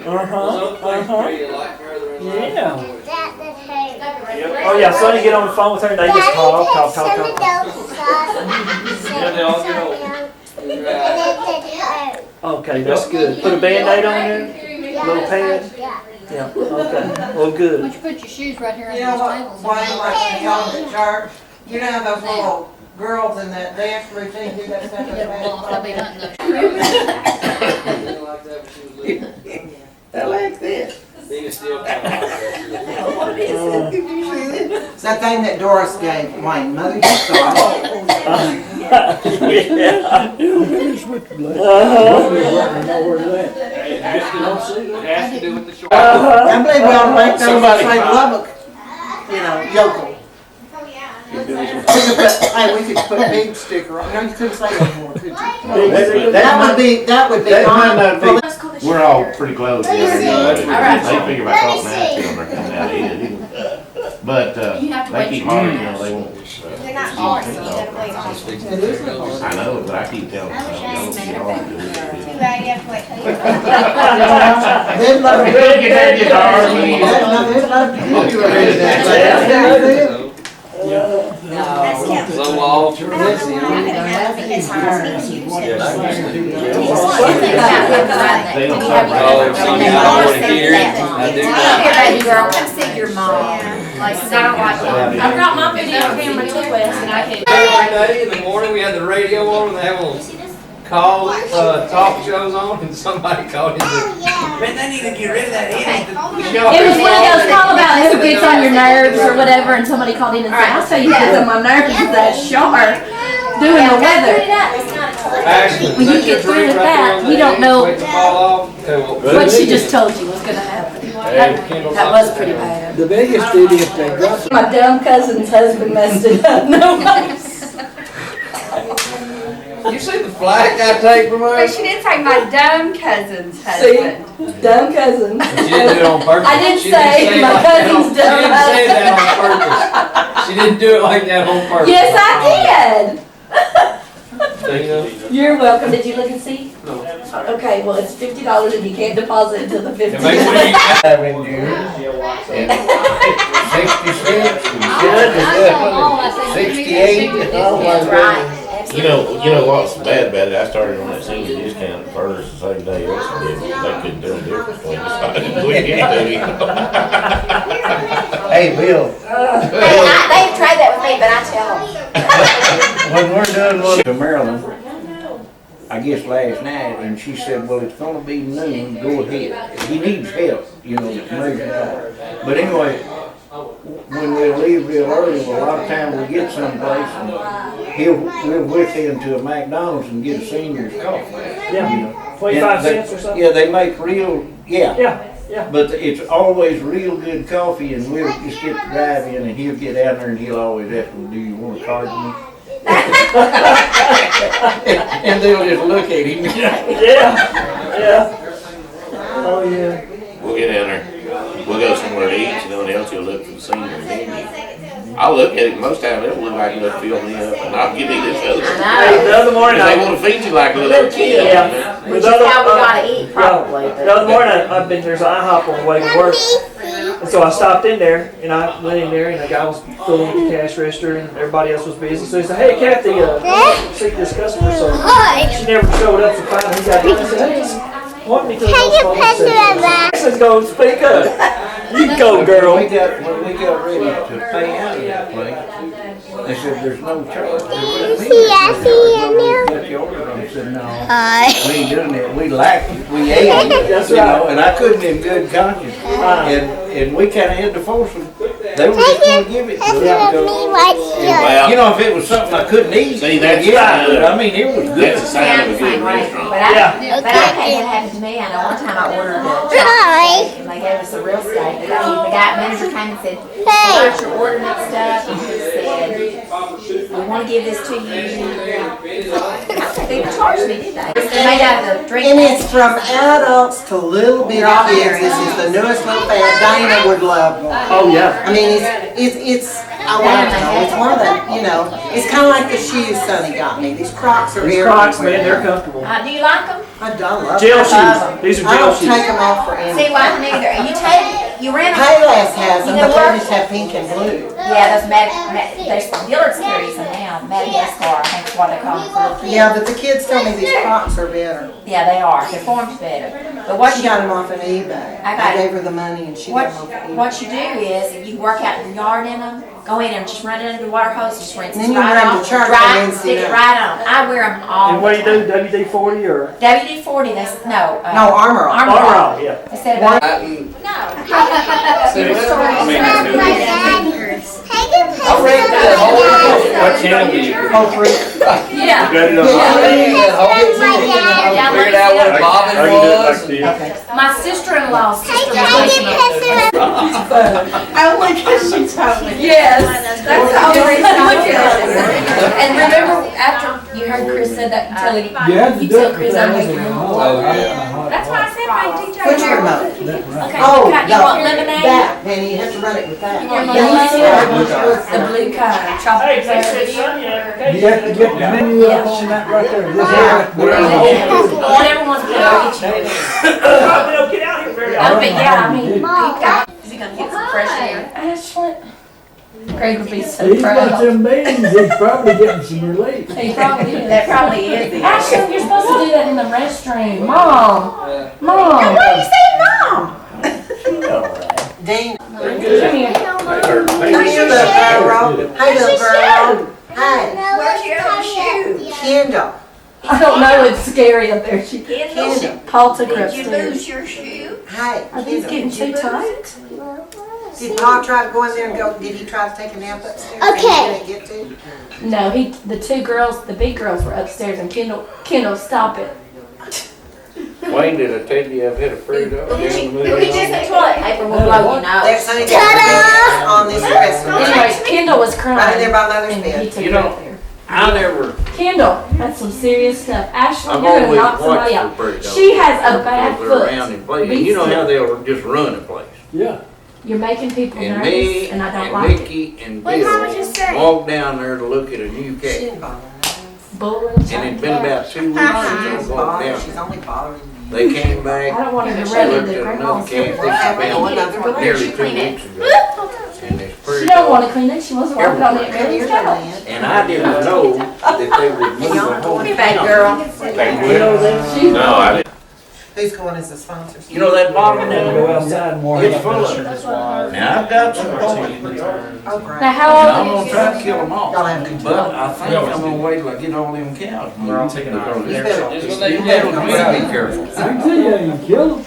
Yeah. Oh yeah, Sonny get on the phone with her and they just talk. Okay, that's good. Put a Band-Aid on there, little pad. Yeah, okay, well good. Would you put your shoes right here on You know these what, tables? Wayne, like when y'all at church, you know those little girls in that dance routine do that stuff in the I'll be hunting those. I like this. It's that thing that Doris gave Wayne, Mother, you saw it. I believe we ought to make those that say Lubbock, you know, yokel. Hey, we could put big sticker on. No, you couldn't say that anymore, could you? That would be on. We're all pretty close. They figure if I talk nasty on their coming out of it. But they keep hard, you know, they won't. They're not hard, so you gotta wait. I know, but I keep telling them. Too bad you have to wait till you're. They'd love to Get that guitar. They'd love to give you a That's kept. So long. I don't know why I couldn't have it because I was thinking you said. They don't Oh, talk Sonny, I don't want to hear it. I do Come not. here, baby girl, come see your mom. Like, 'cause I don't like it. I brought my video camera too, Wes, and I can. Every day in the morning, we had the radio on and they have little call, talk shows on and somebody called in. Man, they need to get rid of that idiot. It was one of those call about who gets on your nerves or whatever, and somebody called in and said, I'll tell you who gets on my nerves is that shark doing the weather. Actually, When you get through with that, we don't know what she just told. told you was gonna happen. That was pretty bad. The biggest idiot they got. My dumb cousin's husband messed it up. No. You see the flag I take from But her? she did say my dumb cousin's See, husband. dumb cousin. She didn't do it on purpose. I didn't She say my like cousin's that on- dumb She didn't say that on purpose. She didn't do it like that on purpose. Yes, I did. Dana? You're welcome. Did you look and see? No. Okay, well, it's $50 and you can't deposit until the 15th. It makes me. Having you. 66 and 68. Oh my God. You know what's bad about it? I started on that senior discount first the same day else did. They couldn't tell the difference between us. I didn't believe anything. Hey, Bill. They've tried that with me, but I tell them. When we're done one to Maryland, I guess last night, and she said, well, it's gonna be noon, go ahead. He needs help, you know, measuring out. But anyway, when we leave real early, well, a lot of times we get someplace and we'll whip into a McDonald's and get a senior's coffee. Yeah. You know. 25 And they- cents or something? Yeah, they make real, yeah. Yeah. But it's always real good coffee, and we'll just get the drive in, and he'll get out there, and he'll always ask me, do you want a card with me? And they'll just look at him. Yeah. Oh yeah. We'll get down there. We'll go somewhere to eat, and then else you'll look for the senior menu. I'll look at it, most times it'll look like it'll fill me up, and I'll give me this other one. Hey, the other morning Because they want to feed you like a little kid. Yeah. Which is how we gotta eat, probably. The other morning, I've been, there's an IHOP on the way to work. And so I stopped in there, and I went in there, and the guy was filling the cash register, and everybody else was busy. So he said, hey, Kathy, see this customer. So she never showed up, so finally he got in. I said, hey, want me to the Says, go speak up. You go, girl. When we got ready to pay out of that place, they said, there's no charge. I said, no, we ain't doing that. We liked it. We ate it. That's you right. know, and I couldn't in good conscience. And we kind of had to force them. They were just going to give it to us. Well, you know, if it was something I couldn't eat, see, that's yeah, but I mean, it was good. That's a sign of a good restaurant. But I had that happen to me. I know one time I ordered a steak and they gave us a real steak. The guy manager came and said, what's your order mixed up? And he said, we want to give this to you. They charged me, did they? It's made out of the drink. And it's from adults to little bitty kids. This is the newest little fad. Dana would love one. Oh yeah. I mean, it's I want them. It's one of the, it's kind of like the shoes Sonny got me. These Crocs are These very Crocs, man, they're comfortable. Do you like them? I love Gel them. shoes. These are I gel don't take shoes. them off for anything. See, why neither? You rent them? Payless has them, You know but they what? just have pink and blue. Yeah, those Dillard's carries them now. Madagascar, I think is what they call them for little kids. Yeah, but the kids tell me these Crocs are better. Yeah, they are. Their form's better. But what She you got them off an eBay. I gave her the money and she got them off an eBay. What you do is, you work out in your yard in them, go in and just run it under the water hose, just rinse Then it you right run off, to church dry, and rinse stick it it up. right on. I wear them all And what do the you time. do, WD-40 or? WD-40, no. No, Armor All. Armor All. Yeah. Instead of, One- no. I read that whole What channel do you? Oh, three. Yeah. Got it on. Figured out what a bobbin was. Okay. My sister-in-law's sister was listening. Oh my gosh, she told me. Yes, that's how the reason I look at it. And remember, after you heard Chris said that utility, you tell Chris I'm making room. Oh, yeah. That's why I said my DJ. What's your remote? Okay, Oh, you want lemonade? That, Penny, you have to run it with that. You want Yeah, you see that? lemonade? The blue kind, Hey, chocolate they said flavor. Sunny application. You have to get the menu up on that right there. This is Whatever one's good, I'll get you. Probably don't get out here very Oh, often. but yeah, I mean, he got, is he gonna get some fresh air? Ashley? Craig would be so He's got proud. some beans, he's probably getting some relief. He probably is. That probably is. Ashley, you're supposed to do that in the restroom. Mom. Mom. What are you saying, Mom? Dean. Come here. Hey, little girl. Hey, little girl. Hey, Where's your other shoe? Kendall. I don't know, it's scary up there. Kendall. Paul took her Did you upstairs. lose your shoe? Hey, Are these getting too tight? did Paul try to go in there and go, did he try to take a nap upstairs? Okay. And he didn't get to? No, the two girls, the big girls were upstairs and Kendall, stop it. Wayne, did I tell you I've had a fruit up Look at down you, the look at middle? you, the toilet paper will blow you There's nose. Sonny got on this restaurant. Anyways, Kendall was crying. Right in there by Mother's and he bed. took You her know- up there. I never, Kendall, that's some serious stuff. Ashley, I've you're gonna always knock somebody watched out. the pretty dogs. She has a bad They're around foot. and play, Be and you know how still. they'll just run a place. Yeah. You're making people And nervous, me and I don't and like it. Nikki and What did Mama just Bill say? walked down there to look at a new She cat. didn't bother me. Bull And it'd been about 2 weeks since She's I walked bothering, down she's there. only bothering me. They came I back, don't want him to they run looked into at grandma's. another cat We're having that another she found one. nearly She 2 clean it. weeks ago. And it's She pretty don't want dog. to clean it. She wants to wipe it on that Come here, man's couch. Diane. And I didn't know that they were moving home. Come here, baby girl. She's No, I didn't. Who's going as the sponsors? You know that bottom down Go there? outside more. It's full of them. Now I've got some points. Oh, great. Now, And how I'm old gonna is try to you? kill them Y'all all. have control. But I think I'm gonna wait till I get all them cows. Because You better, it's- you it's- better be careful. I can tell you, you kill them.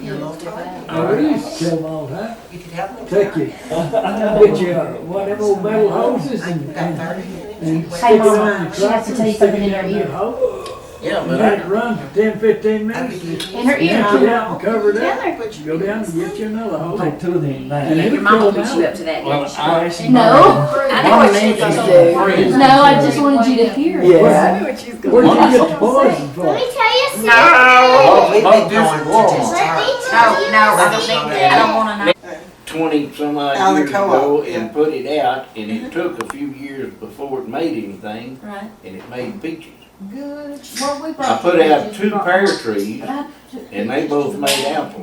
You're a little different. I used to kill them all the time. You could have them. Take you, get you one of them old metal hoses and Got 30. stick Hey, it on Mama, your she has to tell you something in her ear. Yeah, And but let it I, run for 10, 15 minutes. In her ear. Yank it out and cover it up. Down there. Go down and get you another hose. Take two of them And now. it'll Your mama kill will them put you out. up to that, Well, didn't she? I No, I know what she's gonna do. No, I just wanted you to hear it. Yeah. Where'd you get the poison from? Let me tell you something. Oh, we've Oh, been this going wall. to just No, I don't think that. I don't wanna know. 20 some Out odd of years the co-op, ago yeah. and put it out, and it took a few years before it made anything, Right. and it made peaches. Good. Well, we I brought put you out peaches. 2 pear trees, and they both made apples.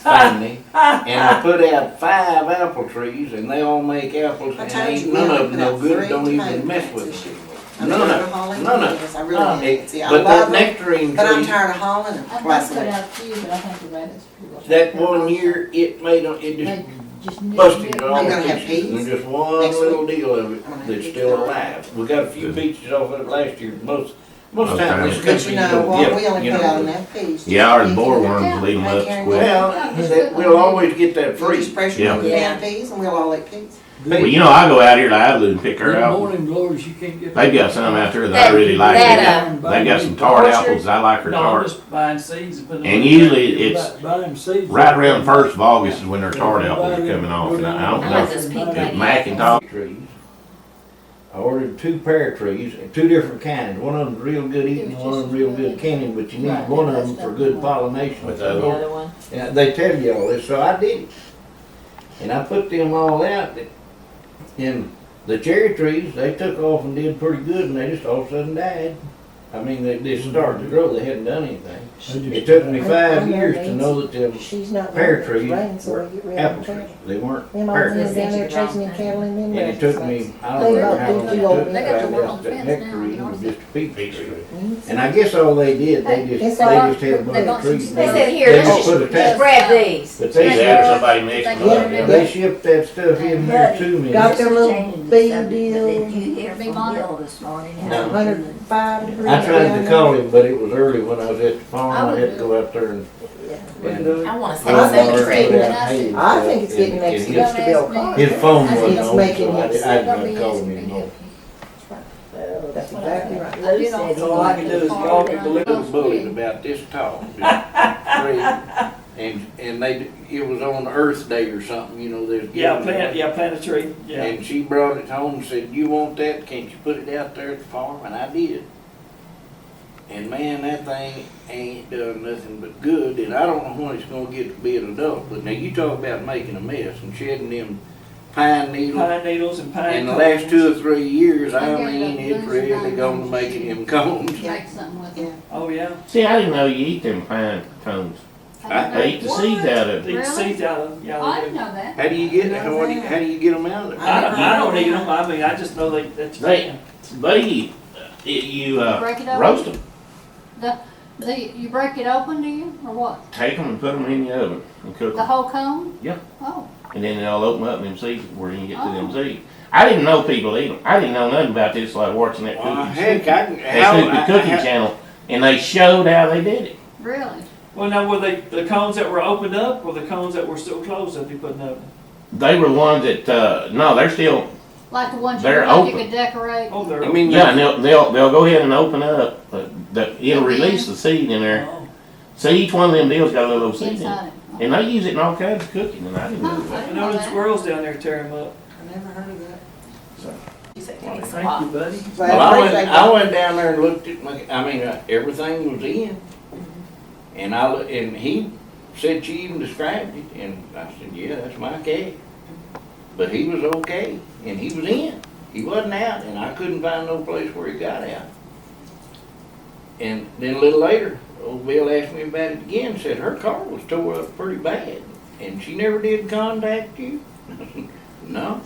Finally, and I put out 5 apple trees, and they all make apples, I and told ain't you, none we of them no only put good. out Don't 3 even mess tomatoes with this them. year. I'm None tired of hauling none of tomatoes. I really am. See, I But love that them, nectarine but I'm tree, tired of hauling them. I'd Twice like to a put week. out a few, but I think the rest is that one year, it made, it just busted it all I'm gonna to have pieces, and peas just one next little week. deal of it that's still alive. We got a few peaches off of it last year, most time this But country, you you know, don't well, we get, only you put out know. enough peas. Yeah, our boreworms will eat them up quick. Well, we'll always get that We just free. pressure Yeah. cook the damn peas and we'll all eat peas. Well, you know, I go out here to Idlewood and pick her Them out. morning glories, you can't get. They've got some out there that I really like. They've got some tart apples. I like her No, I'm tart. just buying seeds and putting them. And usually it's Buy them seeds. right around the 1st of August is when their tart apples are coming off. And I don't I know like those pink if ladies. Macintosh. Trees. I ordered 2 pear trees, 2 different kinds. One of them's real good eating, one of them's real good canning, but you need one of them for good pollination. With The other one. Yeah, they tell you all this, so I did it. And I put them all out, and the cherry trees, they took off and did pretty good, and they just all of a sudden died. I mean, they just started to grow, they hadn't done anything. It took me 5 years to know that them She's not. pear trees rain, so were we get rid of apple them. trees, they weren't Them pear old men trees. down there chasing them cattle in them. And it took me, I They don't know about how long do it the old took to They got the find one out on that fence now, nectarine you know. was just a peach tree. And I guess all they did, they just had a bunch of trees. They said, here, They let's just put a just tag. grab these. But They they had somebody next to Yeah. them. they shipped that stuff in there to me. Got their little Changing bee the subject, deal. but did you hear Be from mine. Bill this morning? No. 105 degrees. I tried down to call him, but it was early when I was at the farm. I I had to go out there and. I wanna say I think it's something. getting- I think it's getting next to his, Mr. Bill Carter. his phone I think wasn't it's on, making so I him didn't call him anymore. That's exactly right. Lou said he All I can do is walk wanted at to the little post bullet it. about this tall. And it was on Earth Day or something, you know, there's. Plant a tree, yeah. And she brought it home and said, you want that, can't you put it out there at the farm? And I did. And man, that thing ain't done nothing but good, and I don't know when it's gonna get to be an adult, but now you talk about making a mess and shedding them pine needles. Pine needles and pine. In the last 2 or 3 years, I Okay, mean, the it's really gonna make them cones. Make something with it. Oh, yeah. See, I didn't know you eat them pine cones. They eat the seeds out of They it. eat seeds out of them, yeah. I they didn't do. know that. How do you get, how do you get them out of there? I don't eat them, I mean, I just know that you They- can. You Break it open? roast them, You break it open, do you, or what? take them and put them in the oven and cook The them. whole cone? Yeah. Oh, And then they'll open up and them seeds where you can get to them seeds. I didn't know people eat them. I didn't know nothing about this like watching that Well, cookie. heck, That Snoopy Cookie channel, and they showed how they did it. really? Well, now, were they the cones that were opened up, or the cones that were still closed that they put in the oven? They were ones that, no, they're still, Like the ones They're you like you open. could decorate? Oh, they're. I mean, yeah, and they'll go ahead and open up, it'll release the seed in there. Oh. See, each one of them deals got a little seed in it. Inside it? And they use it in all kinds of cooking, and I didn't know Huh, that. I know the squirrels down there tear them up. I never heard of that. She said, give me some Thank you, pop. buddy. Well, I went down there and looked at everything was in. And and he said she even described it, and I said, yeah, that's my cat. But he was okay, and he was in. He wasn't out, and I couldn't find no place where he got out. And then a little later, old Bill asked me about it again, said her car was tore up pretty bad, and she never did contact you? No.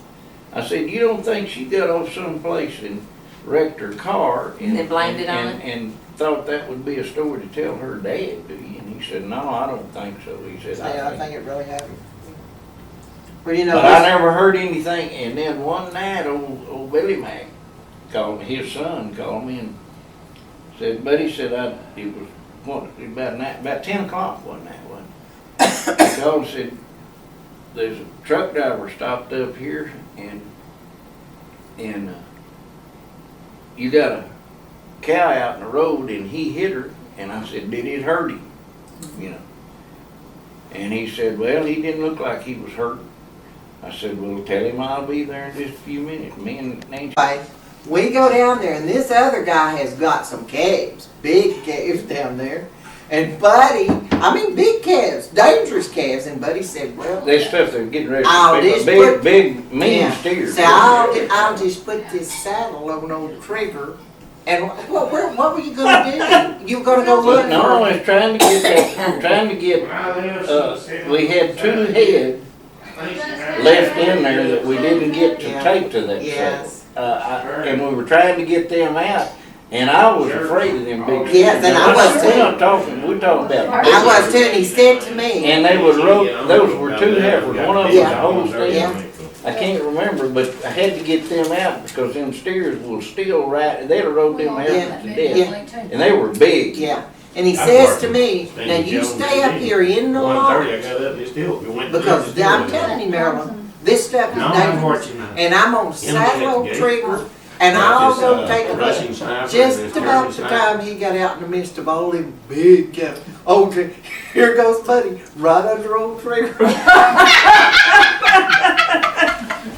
I said, you don't think she got off someplace and wrecked her car and And blamed it on it? and thought that would be a story to tell her dad, do you? And he said, no, I don't think so. He said, I think it really happened. Well, you know, but I never heard anything. And then one night, old Billy Mac called me. His son called me and said, "Buddy," said, it was what, about 10 o'clock one night. He called and said, "There's a truck driver stopped up here, and you got a cow out in the road, and he hit her." And I said, "Did it hurt him?" You know. And he said, "Well, he didn't look like he was hurt." I said, "Well, tell him I'll be there in just a few minutes." Me and Nancy. we go down there, and this other guy has got some calves, big calves down there. And Buddy, I mean big calves, dangerous calves. And Buddy said, well, That stuff they're getting ready I'll to pick just up. put- Big, mean yeah. steers. So I'll just put this saddle on old Trigger. And what were you going to do? You were going to go look No, for I was trying to get, we had 2 head left in there that we didn't get to Yeah. take to that Yes. saddle. And we were trying to get them out, and I was afraid of them big. Yes, and I was too. We're talking about. I was too, and he said to me, And they was those were 2 heifers, one of them was a Yeah. Holstein. Yeah. I can't remember, but I had to get them out because them steers will still ride, they'd have rode them heifers to death. Yeah. And they were big. yeah. And he says to me, now you stay up here in the lawn, because I'm telling you, Marilyn, this stuff is dangerous. And I'm gonna saddle old Trigger, and I'll go take a look. Just about the time he got out in the midst of all them big cows, old Trigger, here goes Buddy, right under old Trigger.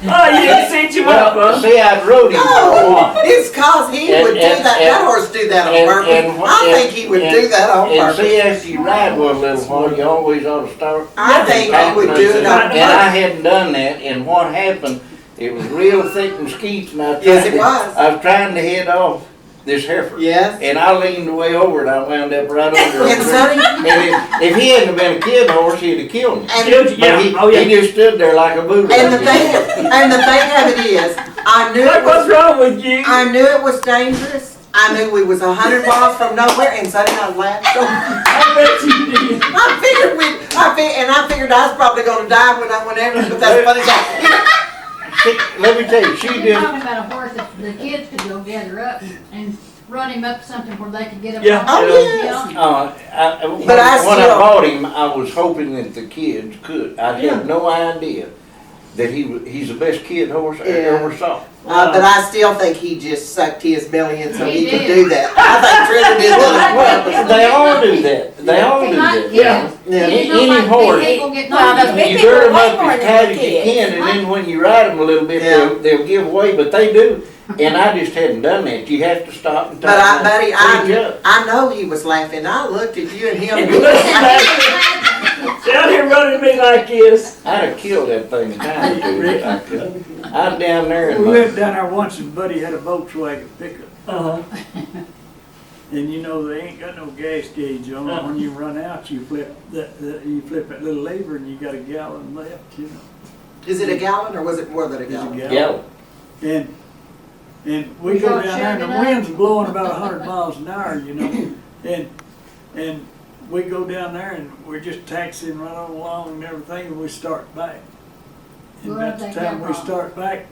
Oh, you didn't set you up, huh? See, I'd rode him for a No, while. it's cause he And- would do and- that. and- That horse do that on and- purpose. and- I think he would do that on And purpose. see, after you ride one a little while, you always ought to start. I think he would do it on And I purpose. hadn't done that, and what happened, it was real thick and skeets, and Yes, it was. I was trying to head off this heifer. Yes. And I leaned way over and I wound up right under And him. Sonny, And if he hadn't been a kid horse, he'd have killed me. and, Killed you, But yeah. he, Oh, yeah. he just stood there like a Buddha. and the thing of it is, I knew What it was was, wrong with you? I knew it was dangerous. I knew we was 100 miles from nowhere, and Sonny and I laughed. So I bet you did. I figured I was probably gonna die when I went after him, but that's funny. See, let me tell you, she You're just, talking about a horse that the kids could go gather up and run him up something where they could get him. Yeah. off. Oh, You know? But when I I still- bought him, I was hoping that the kids could. I had no idea that he's the best kid horse I ever saw. But I still think he just sucked his belly in so he He could did. do that. I think Trevor did that Well, as well. they all do that. They all do that. Yeah. Yeah. You know, Any like big horse. people getting Well, on those you. big You people gird are them way up more as than tight the as you kids. can, and then when you ride them a little bit, Yeah. they'll give way, but they do. And I just hadn't done that. You have to stop and But talk. buddy, Reach up. I know he was laughing. I looked at you and him. Down here running me like this. I'd have killed that thing a time or two, but I couldn't. I was down there We and went down there once and Buddy had a Volkswagen pickup. Uh-huh. And you know, they ain't got no gas gauge on it. When you run out, you flip that little lever and you got a gallon left, you know. Is it a gallon or was it more than a It's a gallon? yelled. And we You go gonna down there share and the it up? wind's blowing about 100 miles an hour, you know. And we go down there and we're just taxiing right on along and everything, and we start back. And Where about the they time come we from? start back,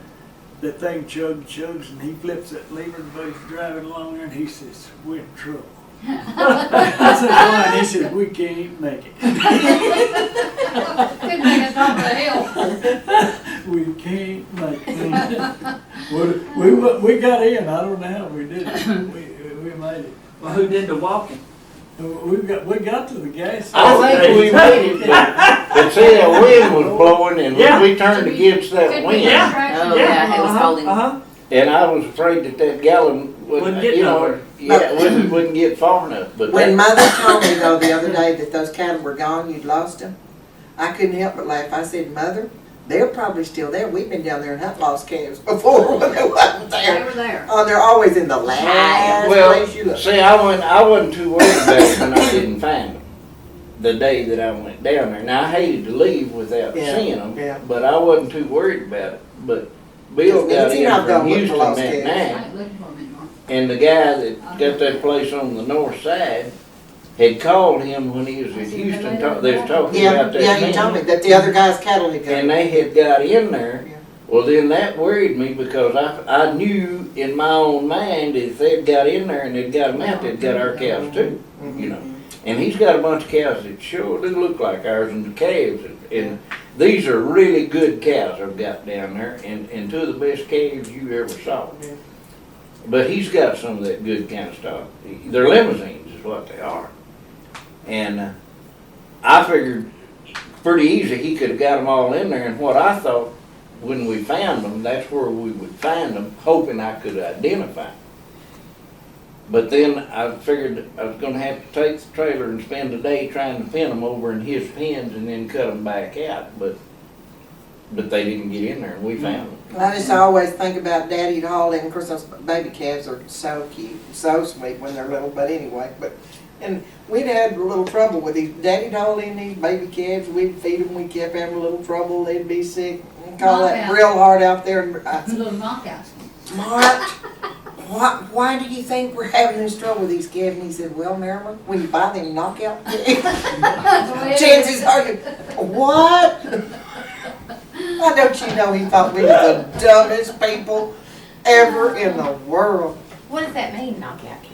that thing chugs and he flips that lever and Buddy's driving along there and he says, "We're in trouble." I said, "Why?" And he says, "We can't even make it." Couldn't make it top of the hill. We can't make it. We got in, I don't know how we did it. We made it. Well, who did the walking? We got to the gas I station. think we made it, but see, the wind was blowing and Yeah. we turned against that Couldn't wind. make Yeah. it traction. Oh, yeah, it was holding. Uh-huh. And I was afraid that gallon Wouldn't get you know, nowhere. yeah, wouldn't get far enough, but When that, Mother told me though the other day that those cattle were gone, you'd lost them, I couldn't help but laugh. I said, "Mother, they're probably still there. We've been down there and have lost calves before when they wasn't They there." were there. Oh, they're always in the last well, place you look. see, I wasn't too worried about it when I didn't find them. The day that I went down there. Now, I hated to leave without Yeah, seeing them, yeah. but I wasn't too worried about it. But Bill got Nancy and I've in gone from with Houston lost that calves. I night, ain't looking for them anymore. and the guy that got that place on the north side had called him when he was in Houston, they was talking Yeah, about that yeah, you man. told me that the other guy's cattle had And gone. they had got in there. Yeah. Well, then that worried me because I knew in my own mind that if they'd got in there and they'd got them out, they'd got our cows too, you know. And he's got a bunch of cows that sure do look like ours, and the calves, and these are really good cows I've got down there, and two of the best calves you ever saw. But he's got some of that good kind of stuff. They're limousines is what they are. And I figured pretty easy he could have got them all in there, and what I thought when we found them, that's where we would find them, hoping I could identify them. But then I figured I was gonna have to take the trailer and spend a day trying to pin them over in his pens and then cut them back out, but they didn't get in there and we found them. I just always think about Daddy hauling. Of course, those baby calves are so cute, so sweet when they're little. But anyway, and we'd had a little trouble with these. Daddy'd haul in these baby calves. We'd feed them. We kept having a little trouble. They'd be sick. And call that Knockout. real hard out there. And I said, Little knockouts. "Mark, why do you think we're having this trouble with these calves?" And he said, "Well, Marilyn, when you buy them knockout calves, chances are you what?" Why don't you know he thought we were the dumbest people ever in the world? What does that mean, knockout cat?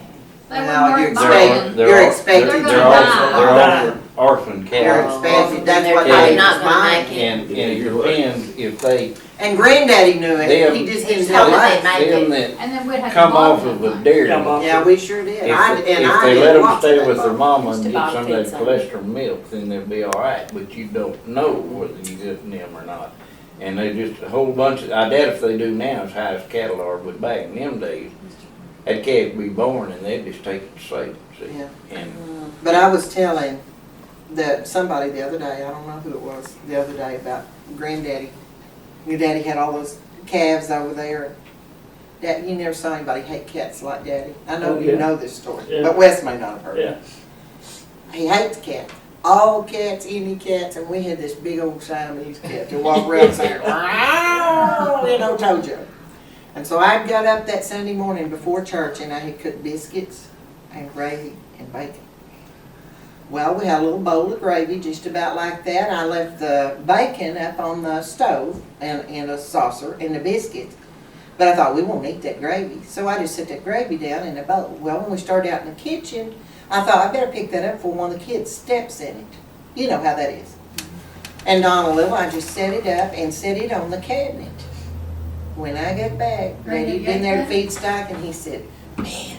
They Now, weren't you're worth expecting- buying. you're expected They're They're gonna also, die. they're orphan You're cows. expecting, that's They're what probably they not was gonna buying. make it. And it depends if they, And Granddaddy knew it, Them- he just didn't He tell told us. them they them make it. that And then we'd have to come bottle off of them. a dairy, Yeah, Bob. Yeah, we sure did. if And they I let didn't them watch stay that with their boat. mama and Just get about some of that pizza. cholesterol milk, then they'll be all right, but you don't know whether you're getting them or not. And they just, a whole bunch of, I doubt if they do now as high as cattle are, but back in them days, that calf would be born and they'd just take it to sale, see? Yeah. And But I was telling somebody the other day, I don't know who it was, the other day about granddaddy. Your daddy had all those calves over there. Dad, you never saw anybody hate cats like Daddy. I know Oh, you yeah. know this story, Yeah. but Wes may not have heard Yeah. it. He hates cats. All cats, any cats, and we had this big old Siamese cat that walked around saying, "Meow," you know, Tojo. And so I got up that Sunday morning before church and I had cooked biscuits and gravy and bacon. Well, we had a little bowl of gravy just about like that. I left the bacon up on the stove and in a saucer and the biscuits. But I thought, we won't eat that gravy. So I just set that gravy down in a bowl. Well, when we started out in the kitchen, I thought, I better pick that up before one of the kids steps in it. You know how that is. And Donald, I just set it up and set it on the cabinet. When I got back, Daddy'd been there to feed stock, and he said, "Man,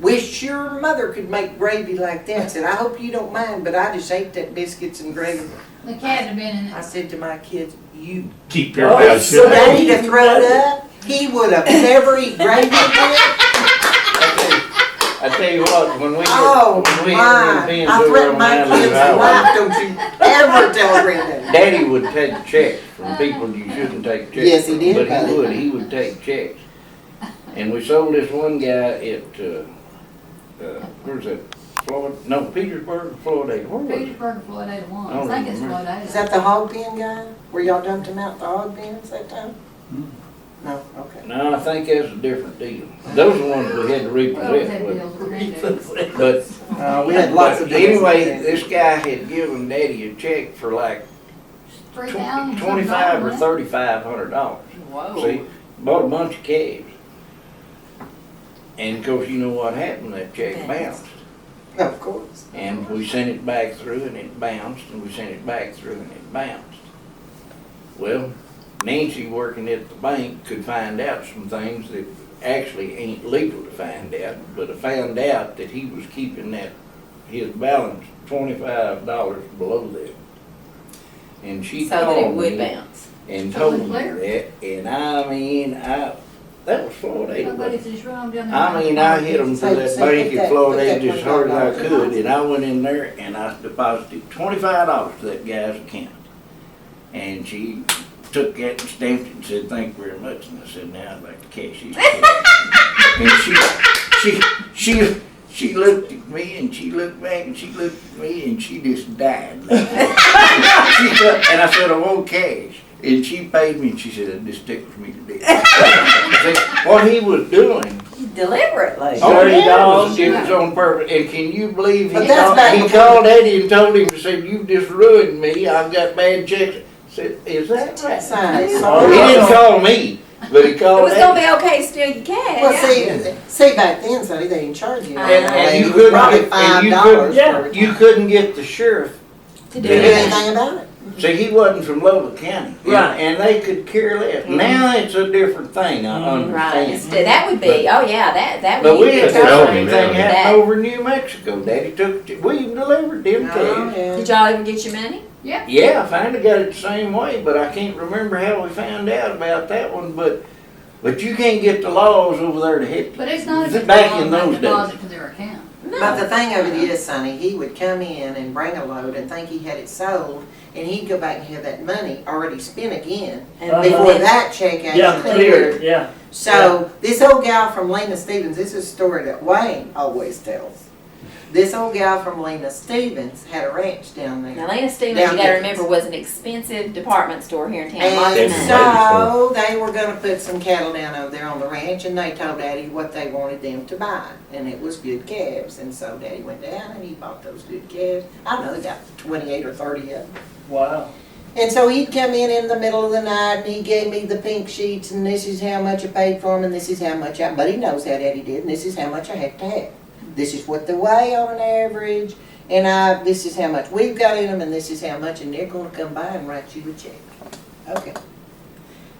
wish your mother could make gravy like that." I said, "I hope you don't mind, but I just ate that biscuits and gravy." The cat had been in I it. said to my kids, "You Keep your Oh, mouth so shut. Daddy to throw it up, he would have never eat gravy again." I tell you what, when we Oh when we my! had them pins I over threatened on my Manly kids' Highway, life. Don't you ever tell Granddaddy. Daddy would take checks from people you shouldn't take checks Yes, he from, did, but buddy. he would take checks. And we sold this one guy at, where's that, Florida, no, Petersburg, Florida, where was it? Petersburg, Florida, one. I don't I think it's remember. Florida. Is that the hog pen guy? Where y'all dumped him out the hog pens that time? No, okay. No, I think that's a different deal. Those are the ones we had to We always had repossess, deals with Granddaddy. but, We had lots of deals. anyway, this guy had given Daddy a check for like $3,000. $2,500 or $3,500. Whoa. See, bought a bunch of calves. And of course, you know what happened, that check bounced. Of course. And we sent it back through and it bounced, and we sent it back through and it bounced. Well, Nancy working at the bank could find out some things that actually ain't legal to find out, but I found out that he was keeping his balance $25 below that. And she So that it called would me bounce. and So told it's me clear. that, and I mean, that was Florida. Somebody's just run down there. I mean, I hit them through that Say, bank put at that- Florida put that as hard as I $25 could, and I went in there and I deposited $25 to that guy's account. And she took that and stamped it and said, "Thank you very much." And I said, "Now I'd like to cash these checks." And she looked at me and she looked back and she looked at me and she just died. And I said, "I want cash." And she paid me and she said, "This tickles me to death." What he was doing, Deliberately. oh Dirty yeah, dog. it was on purpose. And can you believe But that's back he before- called Eddie and told him, said, "You just ruined me. I've got bad checks." I said, "Is that right?" Sign. Oh, He didn't call me, but he It called was Eddie. gonna be okay to steal your cash. Well, see, back then, Sonny, they didn't charge you. And you It was couldn't probably get- and you $5 couldn't- Yeah. for You couldn't get the sheriff. To do do it. anything about it. See, he wasn't from Lubbock County. Right. And they could care less. Now it's a different thing, I Right, understand. that would be, oh yeah, that But would we be. had That's the all same we thing know. happen That- over in New Mexico. Daddy took, we even delivered them Oh, calves. yeah. Did y'all ever get your money? Yeah, I finally got it the same way, but I can't remember how we found out about that one, but you can't get the laws over there to hit. But it's not a Back in those days. deposit to their account. But the thing of it is, Sonny, he would come in and bring a load and think he had it sold, and he'd go back and have that money already spent again And before then- that check Yeah, actually clear, cleared. yeah. So this old gal from Lena Stevens, this is a story that Wayne always tells. This old gal from Lena Stevens had a ranch down there. Now, Lena Stevens, Down you gotta there. remember, was an expensive department store here in town. Lots of And money. so they were gonna put some cattle down over there on the ranch, and they told Daddy what they wanted them to buy, and it was good calves. And so Daddy went down and he bought those good calves. I don't know, they got 28 or 30 of them. Wow. And so he'd come in the middle of the night and he gave me the pink sheets, and this is how much I paid for them, and this is how much but he knows how Daddy did, and this is how much I have to have. This is what they weigh on an average, and this is how much we've got in them, and this is how much, and they're gonna come by and write you a check. Okay.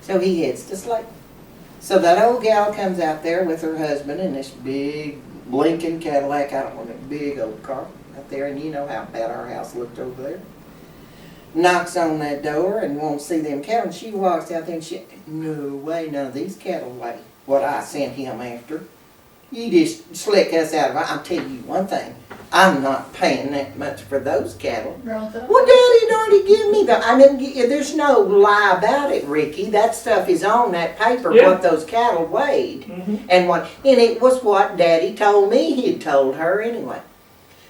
So he heads to sleep. So that old gal comes out there with her husband in this big blinking Cadillac, I don't want a big old car out there, and you know how bad our house looked over there. knocks on that door and won't see them cattle. And she walks out there and she, no way, none of these cattle weigh what I sent him after. You just slick us out of it. I'll tell you one thing. I'm not paying that much for those cattle. Well, Daddy'd already give me there's no lie about it, Ricky. That stuff is on that paper, what those cattle weighed. And it was what Daddy told me he'd told her anyway.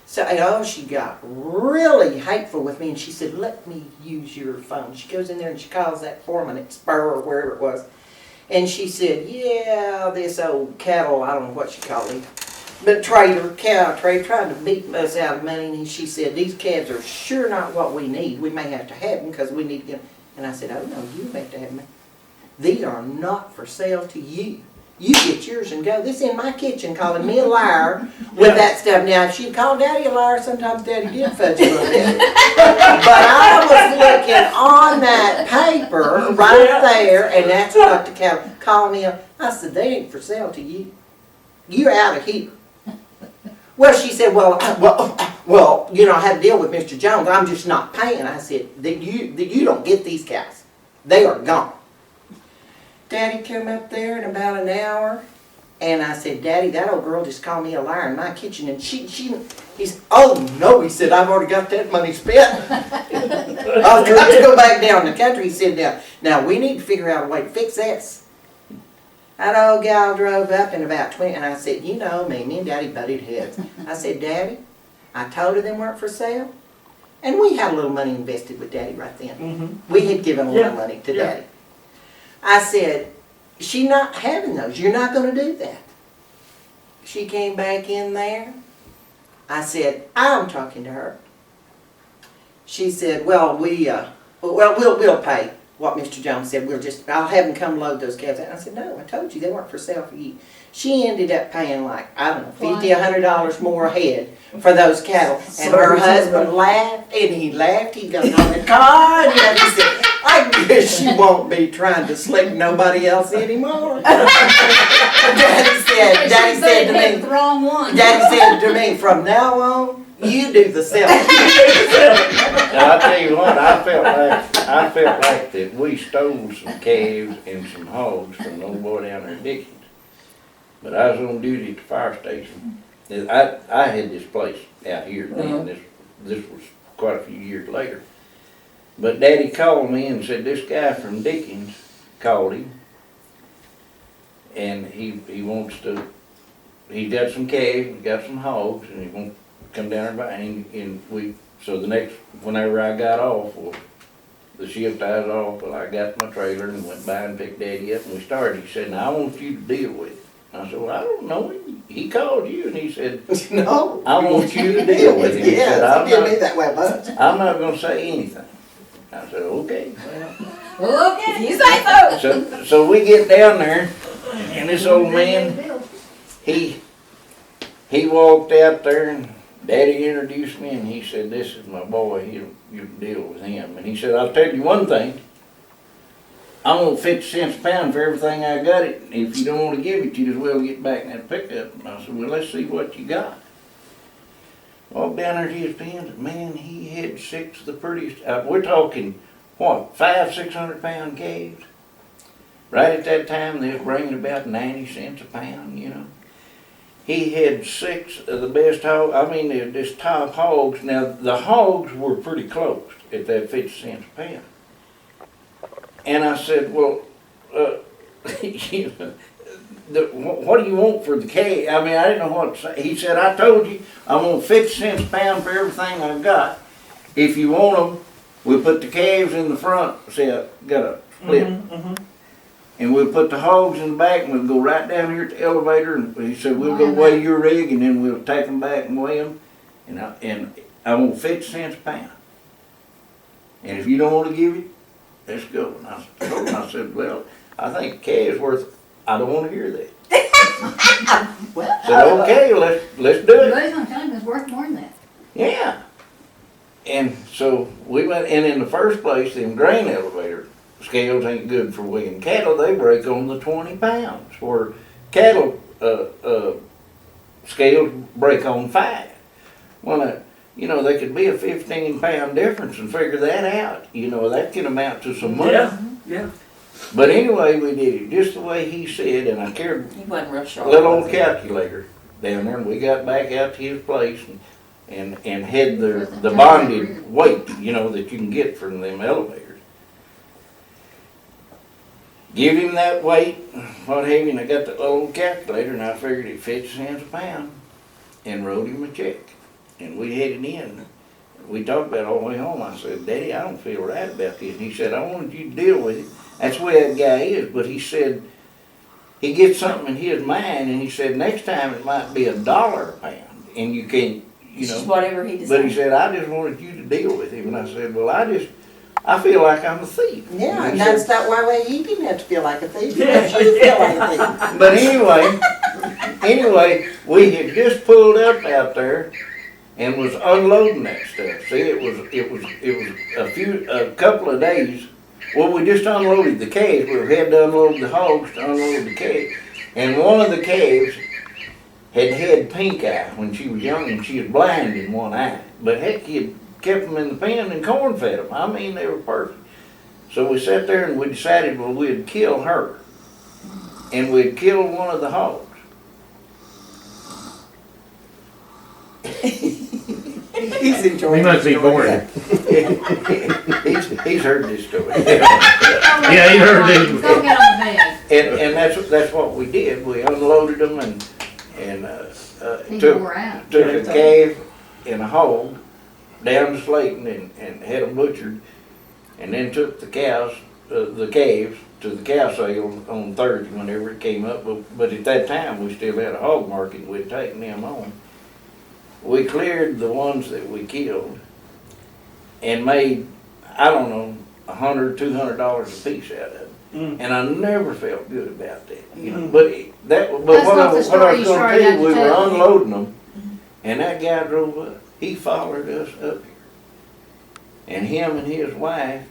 So, she got really hateful with me, and she said, let me use your phone. She goes in there and she calls that foreman at Spur or wherever it was. And she said, yeah, this old cattle, I don't know what she called him, but cow trader, tried to beat us out of money. And she said, these calves are sure not what we need. We may have to have them because we need to get them. And I said, oh no, you have to have them. These are not for sale to you. You get yours and go. This in my kitchen calling me a liar with that stuff. Now, if she'd called Daddy a liar, sometimes Daddy did fudge a little bit. But I was looking on that paper right there, and that's what the cow called me up. I said, they ain't for sale to you. You're out of here. Well, she said, well, I had to deal with Mr. Jones. I'm just not paying. I said, you don't get these cows. They are gone. Daddy came up there in about an hour, and I said, Daddy, that old girl just called me a liar in my kitchen, and he said, oh no, he said, I've already got that money spent. I've got to go back down the country. He said, now we need to figure out a way to fix this. That old gal drove up in about 20, and I said, you know me and Daddy butted heads. I said, Daddy, I told her them weren't for sale, and we had a little money invested with Daddy right then. We had given a little money to Daddy. I said, she's not having those. You're not going to do that. She came back in there. I said, I'm talking to her. She said, well, we'll pay what Mr. Jones said. I'll have him come load those calves. I said, no, I told you they weren't for sale for you. She ended up paying like, I don't know, $50, $100 more a head for those cattle. And her husband laughed, and he laughed. He got on the car, and he said, I guess she won't be trying to slick nobody else anymore. Daddy said to me, the wrong one. Daddy said to me, from now on, you do the selling. Now, I tell you what, I felt like that we stole some calves and some hogs from the old boy down there in Dickens. But I was on duty at the fire station. I had this place out here then. This was quite a few years later. But Daddy called me and said this guy from Dickens called him, and he wants to. He got some calves, got some hogs, and he wants to come down there and we. So whenever I got off, the shift I was off, I got my trailer and went by and picked Daddy up, and we started. He said, "Now I want you to deal with it." I said, well, I don't know him. He called you, and he said, no, I want you to deal with him. He said, I'm not going to say anything. I said, okay. Well, okay, you say so. So we get down there, and this old man, he walked out there, and Daddy introduced me, and he said, this is my boy, you deal with him. And he said, I'll tell you one thing. I'm going 50 cents a pound for everything I got it. If you don't want to give it, you just well get back in that pickup. And I said, well, let's see what you got. Walked down there to his pens, and man, he had 6 of the prettiest, we're talking, what, 500-600 pound calves? Right at that time, they were bringing about 90 cents a pound, you know. He had 6 of the best hogs, they're just top hogs. Now, the hogs were pretty close at that 50 cents a pound. And I said, well, what do you want for the calf? I didn't know what to say. He said, I told you, I want 50 cents a pound for everything I've got. If you want them, we'll put the calves in the front. See, I got a split. And we'll put the hogs in the back, and we'll go right down here to the elevator. And he said, we'll go weigh your rig, and then we'll take them back and weigh them. And I want 50 cents a pound. And if you don't want to give it, let's go. And I said, well, I think the calf's worth, I don't want to hear that. Said, okay, let's do it. But it's sometimes it's worth more than that. Yeah. And so we went, and in the first place, them grain elevator scales ain't good for weighing cattle. They break on the 20 pounds, where cattle scales break on 5. Well, you know, there could be a 15-pound difference and figure that out. You know, that can amount to some money. Yeah. But anyway, we did it just the way he said, and I carried He wasn't real a sharp. little old calculator down there, and we got back out to his place and had the bonded weight, you know, that you can get from them elevators. Give him that weight, what have you, and I got the old calculator, and I figured it 50 cents a pound, and wrote him a check. And we headed in. We talked about it all the way home. I said, Daddy, I don't feel right about this. And he said, I wanted you to deal with it. That's the way that guy is. But he said, he gets something in his mind, and he said, next time it might be $1 a pound. And you can't, you know. Just whatever he But decided. he said, I just wanted you to deal with him. And I said, well, I feel like I'm a thief. Yeah, and he that's said, not why you didn't have to feel like a thief. You should feel like a thief. But anyway, we had just pulled up out there and was unloading that stuff. See, it was a couple of days. Well, we just unloaded the calves. We had to unload the hogs to unload the calves. And one of the calves had pink eye when she was young, and she was blind in one eye. But heck, he had kept them in the pen and corn fed them. I mean, they were perfect. So we sat there and we decided, well, we'd kill her. And we'd kill one of the hogs. He's enjoying He must be bored. He's heard this story. Yeah, he heard it. Go get on the bed. And that's what we did. We unloaded them and He took wore out. a calf and a hog down to Slayton and had them butchered, and then took the calves to the cow sale on Thursday whenever it came up. But at that time we still had a hog market, and we'd taken them on. We cleared the ones that we killed and made, I don't know, $100, $200 a piece out of it. And I never felt good about that, you know. But what That's I not the was story you going to started tell out you, to we were tell. unloading them, and that guy drove up. He followed us up here, and him and his wife,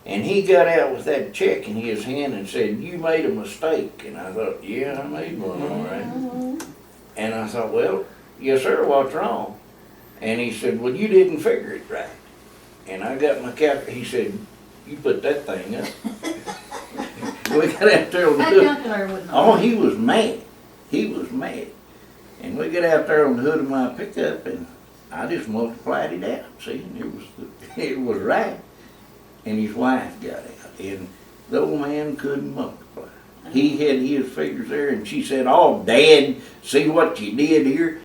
and he got out with that check in his hand and said, "You made a mistake." And I thought, yeah, I made one, all right. And I thought, well, yes, sir, what's wrong? And he said, well, you didn't figure it right. And I got my calculator. He said, you put that thing up. We got out there on the That hood. calculator wouldn't. Oh, he was mad. He was mad. And we got out there on the hood of my pickup, and I just multiplied it out. See, and it was right. And his wife got out, and the old man couldn't multiply. He had his figures there, and she said, "Oh, Dad, see what you did here?